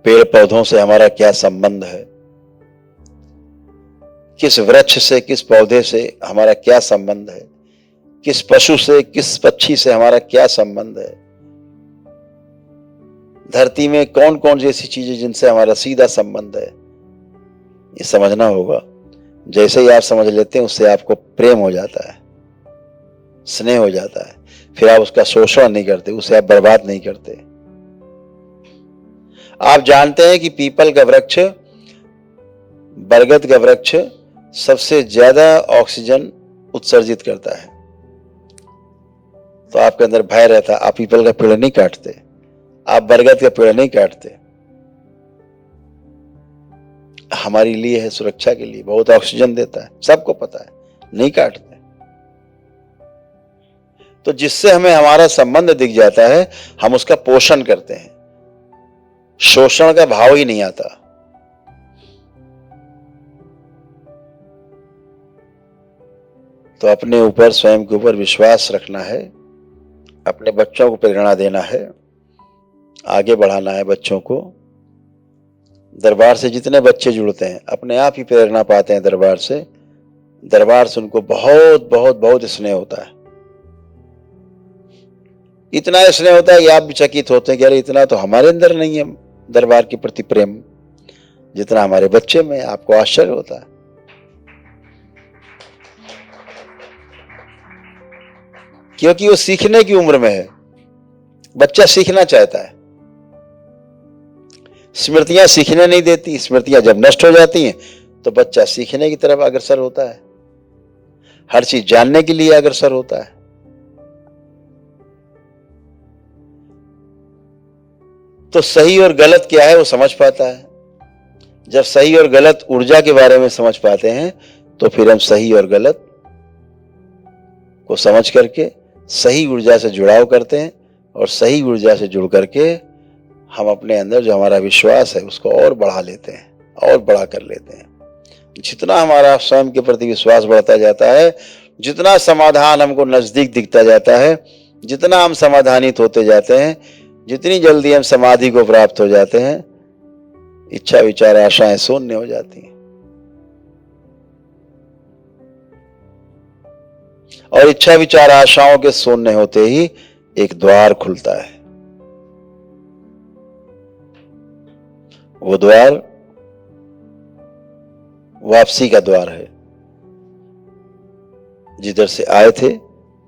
पेड़ पौधों से हमारा क्या संबंध है, किस वृक्ष से, किस पौधे से हमारा क्या संबंध है, किस पशु से, किस पक्षी से हमारा क्या संबंध है, धरती में कौन कौन सी ऐसी चीजें जिनसे हमारा सीधा संबंध है, ये समझना होगा। जैसे ही आप समझ लेते हैं उससे आपको प्रेम हो जाता है, स्नेह हो जाता है, फिर आप उसका शोषण नहीं करते, उसे आप बर्बाद नहीं करते। आप जानते हैं कि पीपल का वृक्ष, बरगद का वृक्ष सबसे ज्यादा ऑक्सीजन उत्सर्जित करता है। तो आपके अंदर भय रहता, आप पीपल का पेड़ नहीं काटते, आप बरगद का पेड़ नहीं काटते। हमारे लिए है, सुरक्षा के लिए, बहुत ऑक्सीजन देता है, सबको पता है, नहीं काटते। तो जिससे हमें हमारा संबंध दिख जाता है, हम उसका पोषण करते हैं, शोषण का भाव ही नहीं आता। तो अपने ऊपर, स्वयं के ऊपर विश्वास रखना है, अपने बच्चों को प्रेरणा देना है, आगे बढ़ाना है बच्चों को। दरबार से जितने बच्चे जुड़ते हैं अपने आप ही प्रेरणा पाते हैं दरबार से। दरबार से उनको बहुत बहुत बहुत स्नेह होता है, इतना स्नेह होता है कि आप भी चकित होते हैं कि अरे इतना तो हमारे अंदर नहीं है दरबार के प्रति प्रेम जितना हमारे बच्चे में। आपको आश्चर्य होता है। क्योंकि वो सीखने की उम्र में है, बच्चा सीखना चाहता है। स्मृतियां सीखने नहीं देती, स्मृतियां जब नष्ट हो जाती हैं तो बच्चा सीखने की तरफ अग्रसर होता है, हर चीज जानने के लिए अग्रसर होता है। तो सही और गलत क्या है वो समझ पाता है। जब सही और गलत ऊर्जा के बारे में समझ पाते हैं तो फिर हम सही और गलत को समझ करके सही ऊर्जा से जुड़ाव करते हैं, और सही ऊर्जा से जुड़ करके हम अपने अंदर जो हमारा विश्वास है उसको और बढ़ा लेते हैं, और बड़ा कर लेते हैं। जितना हमारा स्वयं के प्रति विश्वास बढ़ता जाता है, जितना समाधान हमको नजदीक दिखता जाता है, जितना हम समाधानित होते जाते हैं, जितनी जल्दी हम समाधि को प्राप्त हो जाते हैं, इच्छा विचार आशाएं शून्य हो जाती हैं। और इच्छा विचार आशाओं के शून्य होते ही एक द्वार खुलता है। वो द्वार वापसी का द्वार है। जिधर से आए थे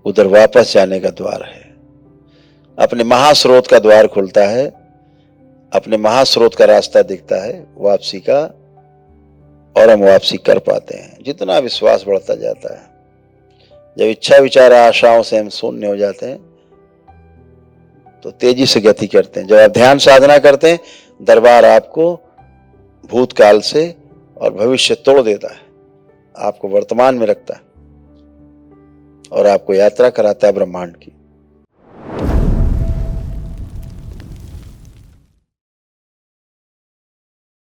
उधर वापस जाने का द्वार है। अपने महास्रोत का द्वार खुलता है, अपने महास्रोत का रास्ता दिखता है वापसी का, और हम वापसी कर पाते हैं। जितना विश्वास बढ़ता जाता है, जब इच्छा विचार आशाओं से हम शून्य हो जाते हैं तो तेजी से गति करते हैं। जब आप ध्यान साधना करते हैं, दरबार आपको भूतकाल से और भविष्य तोड़ देता है, आपको वर्तमान में रखता है और आपको यात्रा कराता है ब्रह्मांड की।